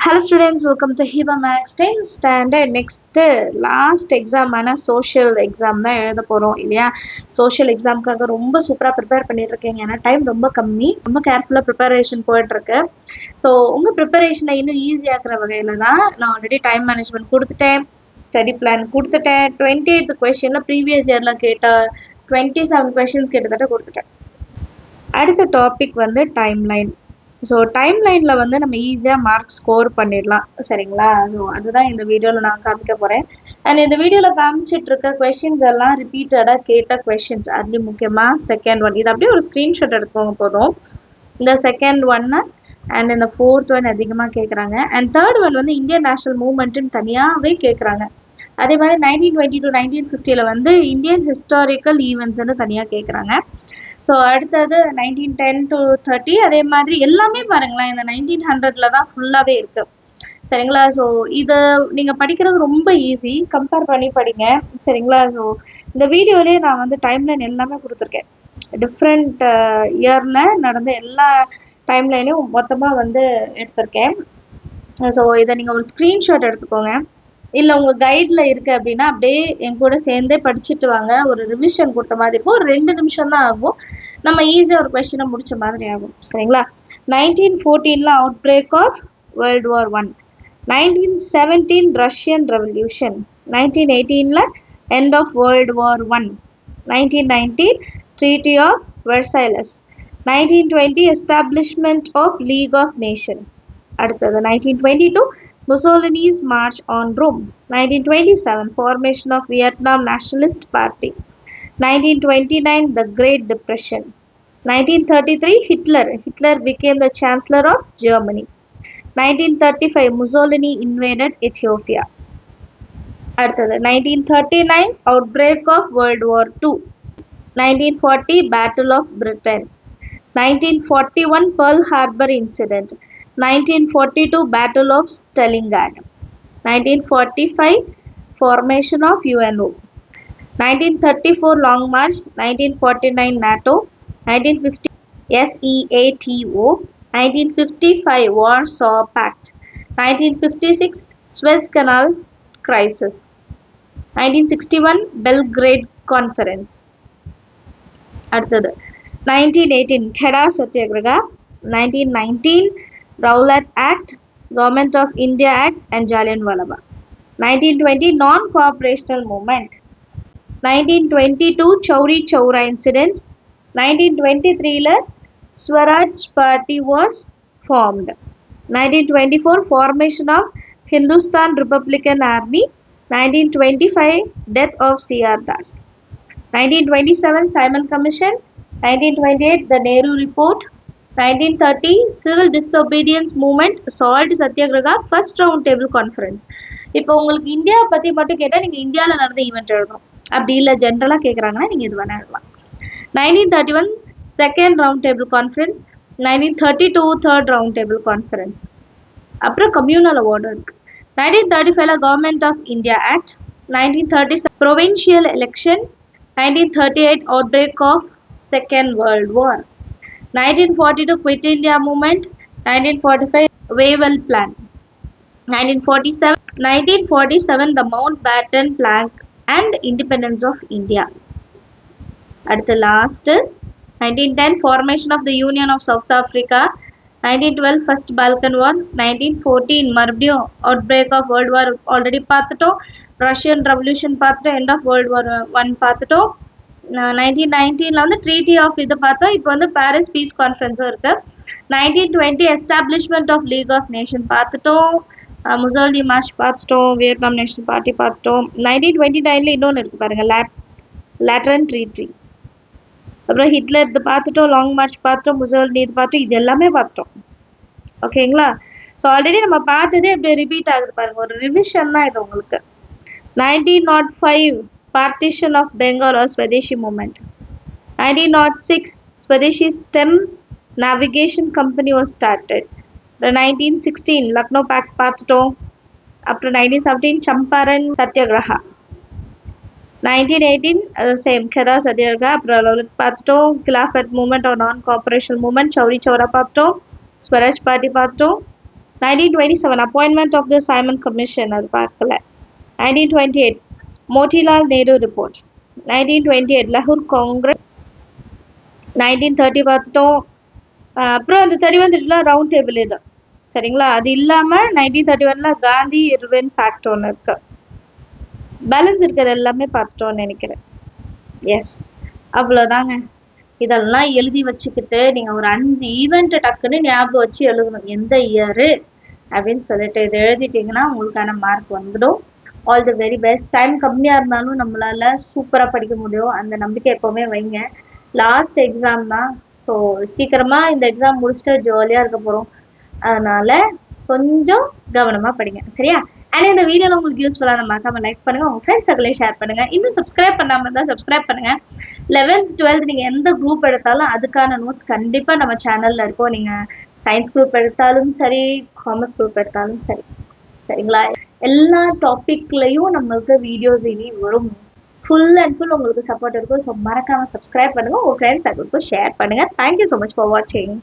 Hello students, welcome to Hiba Max 10th standard. Next last exam ஆன social exam தான் எழுத போறோம் இல்லையா? social examக்காக ரொம்ப சூப்பரா ப்ரிப்பேர் பண்ணிட்டு இருக்கீங்க. ஏன்னா டைம் ரொம்ப கம்மி, ரொம்ப கேர்ஃபுல்லா ப்ரிப்பரேஷன் போயிட்டு இருக்கு. ஸோ உங்க ப்ரிப்பரேஷனை இன்னும் ஈஸியாக்குற வகையில தான் நான் ஆல்ரெடி டைம் மேனேஜ்மெண்ட் கொடுத்துட்டேன், ஸ்டடி பிளான் கொடுத்துட்டேன். 28th கொஸ்டின்ல ப்ரீவியஸ் இயர்ல கேட்ட 27 கொஸ்டின்ஸ் கிட்டத்தட்ட கொடுத்துட்டேன். அடுத்த டாபிக் வந்து டைம்லைன். ஸோ டைம்லைனில் வந்து நம்ம ஈஸியாக மார்க் ஸ்கோர் பண்ணிடலாம், சரிங்களா? ஸோ அதுதான் இந்த வீடியோவில் நான் காமிக்க போகிறேன். அண்ட் இந்த வீடியோவில் காமிச்சிட்டு இருக்க கொஷின்ஸ் எல்லாம் ரிப்பீட்டடாக கேட்ட கொஷின்ஸ். அதுலேயும் முக்கியமாக செகண்ட் ஒன், இது அப்படியே ஒரு ஸ்க்ரீன்ஷாட் எடுத்துக்கோங்க போதும். இந்த செகண்ட் ஒன்னு அண்ட் இந்த ஃபோர்த் ஒன் அதிகமாக கேட்குறாங்க. அண்ட் தேர்ட் ஒன் வந்து இந்தியன் நேஷனல் மூவ்மெண்ட்டுன்னு தனியாகவே கேட்குறாங்க. அதே மாதிரி 1920 to 1950 வந்து இந்தியன் ஹிஸ்டாரிக்கல் ஈவெண்ட்ஸ்ன்னு தனியாக கேட்குறாங்க. ஸோ அடுத்தது 1910 to 30, அதே மாதிரி எல்லாமே பாருங்களேன் இந்த 1900 தான் ஃபுல்லாகவே இருக்கு, சரிங்களா? ஸோ இதை நீங்கள் படிக்கிறது ரொம்ப ஈஸி, கம்பேர் பண்ணி படிங்க, சரிங்களா? ஸோ இந்த வீடியோலேயே நான் வந்து டைம்லைன் எல்லாமே கொடுத்துருக்கேன். டிஃப்ரெண்ட் இயரில் நடந்த எல்லா டைம்லைனையும் மொத்தமாக வந்து எடுத்திருக்கேன். ஸோ இதை நீங்கள் ஒரு ஸ்க்ரீன்ஷாட் எடுத்துக்கோங்க, இல்லை உங்கள் கைடில் இருக்குது அப்படின்னா அப்படியே என் கூட சேர்ந்தே படிச்சுட்டு வாங்க. ஒரு ரிவிஷன் கொடுத்த மாதிரி இருக்கும், ஒரு 2 நிமிஷம் தான் ஆகும், நம்ம ஈஸியாக ஒரு கொஸ்டினை முடிச்ச மாதிரி ஆகும், சரிங்களா? 1914 outbreak of world war 1, 1917 Russian revolution, 1918 end of world war 1, 1919 treaty of Versailles, 1920 establishment of league of Nation. அடுத்தது 1922 Mussolini's march on Rome, 1927 formation of Vietnam Nationalist Party, 1929 the Great Depression, 1933 Hitler became the Chancellor of Germany, 1935 Mussolini invaded Ethiopia. அடுத்தது 1939 outbreak of World War II, 1940 Battle of Britain, 1941 Pearl Harbor incident, 1942 Battle of Stalingrad, 1945 formation of UNO, 1934 Long March, 1949 NATO, 1950 SEATO, 1955 Warsaw Pact, 1956 Suez Canal crisis, 1961 Belgrade Conference. அடுத்தது 1918 Kheda Satyagraha, 1919 Rowlatt Act, Government of India Act and Jallianwala Bagh, 1920 Non-Cooperational Movement, 1922 Chowri Chowra Incident, 1923 Swaraj Party was formed, 1924 Formation of Hindustan Republican Army, 1925 Death of C.R. Das, 1927 Simon Commission, 1928 the Nehru Report, 1930 Civil Disobedience Movement, Salt Satyagraha, First Round Table Conference. இப்போ உங்களுக்கு India பற்றி மட்டும் கேட்டால் நீங்கள் இந்தியாவில் நடந்த event எழுதணும், அப்படி இல்லை ஜென்ரலாக கேட்குறாங்கன்னா நீங்கள் இது வேணால் எழுதலாம். 1931 second round table conference, 1932 third round table conference. அப்புறம் கம்யூனல் அவார்டு இருக்குது. 1935 government of India act, 1937 provincial election, 1938 outbreak of second world war, 1942 Quit India Movement, 1945 Wavell Plan, 1947 the Mountbatten Plan and Independence of India. அடுத்த last 1910 Formation of the Union of South Africa, 1912 First Balkan War, 1914 மறுபடியும் Outbreak of World War already பார்த்துட்டோம், Russian Revolution பார்த்துட்டோம், End of World War 1 பார்த்துட்டோம், 1919 வந்து treaty of இது பார்த்தோம், இப்போ வந்து பாரிஸ் பீஸ் கான்ஃபரன்ஸும் இருக்கு, 1920 establishment of league of nation பார்த்துட்டோம், முசோலினி மார்ச் பார்த்துட்டோம், வியட்நாம் நேஷனல் பார்ட்டி பார்த்துட்டோம், 1929 இன்னொன்று இருக்குது பாருங்கள் லேட்டரன் ட்ரீட்டி, அப்புறம் ஹிட்லர் இது பார்த்துட்டோம், லாங் மார்ச் பார்த்துட்டோம், முசோலினி இது பார்த்துட்டோம், இது எல்லாமே பார்த்துட்டோம், ஓகேங்களா? ஸோ ஆல்ரெடி நம்ம பார்த்ததே அப்படியே ரிப்பீட் ஆகுது பாருங்கள், ஒரு ரிவிஷன் தான் இது உங்களுக்கு. 1905 Partition of Bengal or Swadeshi movement, 1906 Swadeshi Stem Navigation Company was started, 1916 Lucknow Pact பார்த்துட்டோம், அப்புறம் 1917 Champaran Satyagraha, 1918 same Kheda Satyagraha, அப்புறம் பார்த்துட்டோம், Khilafat movement or non-cooperation movement, Chowri Chowra பார்த்துட்டோம், Swaraj Party பார்த்துட்டோம், 1927 appointment of the Simon Commission, அது பார்க்கல. 1928 Motilal Nehru report. 1928 Lahore Congress. 1930 பார்த்துட்டோம். அப்புறம் அந்த 31 ரவுண்ட் டேபிள் இது சரிங்களா. அது இல்லாமல் 1931 காந்தி இர்வின் ஃபேக்ட் ஒன்று இருக்கு. பேலன்ஸ் இருக்கிறது எல்லாமே பார்த்துட்டோம்னு நினைக்கிறேன். எஸ், அவ்வளோதாங்க. இதெல்லாம் எழுதி வச்சுக்கிட்டு நீங்கள் ஒரு 5 ஈவெண்ட் டக்குன்னு ஞாபகம் வச்சு எழுதணும். எந்த இயரு அப்படின்னு சொல்லிட்டு இதை எழுதிட்டீங்கன்னா உங்களுக்கான மார்க் வந்துடும். All the very best. Time கம்மியாக இருந்தாலும் நம்மளால சூப்பராக படிக்க முடியும். அந்த நம்பிக்கை எப்போவுமே வைங்க. லாஸ்ட் எக்ஸாம் தான். ஸோ சீக்கிரமாக இந்த எக்ஸாம் முடிச்சுட்டு ஜாலியாக இருக்க போகிறோம். அதனால கொஞ்சம் கவனமாக படிங்க சரியா. அண்ட் இந்த வீடியோவில் உங்களுக்கு யூஸ்ஃபுல்லாக மறக்காம லைக் பண்ணுங்கள், உங்கள் ஃப்ரெண்ட்ஸ் சர்க்கிளையும் ஷேர் பண்ணுங்கள். இன்னும் சப்ஸ்கிரைப் பண்ணாமல் இருந்தால் சப்ஸ்கிரைப் பண்ணுங்கள். 11th 12th நீங்கள் எந்த குரூப் எடுத்தாலும் அதுக்கான நோட்ஸ் கண்டிப்பாக நம்ம சேனலில் இருக்கும். நீங்கள் சயின்ஸ் குரூப் எடுத்தாலும் சரி, காமர்ஸ் குரூப் எடுத்தாலும் சரி சரிங்களா. எல்லா டாபிக்லையும் நம்மளுக்கு வீடியோஸ் இனி வரும். ஃபுல் அண்ட் ஃபுல் உங்களுக்கு சப்போர்ட் இருக்கும். ஸோ மறக்காமல் சப்ஸ்கிரைப் பண்ணுங்கள், உங்கள் ஃப்ரெண்ட்ஸ் சர்க்கிளுக்கும் ஷேர் பண்ணுங்கள். தேங்க்யூ ஸோ மச் ஃபார் வாட்சிங்.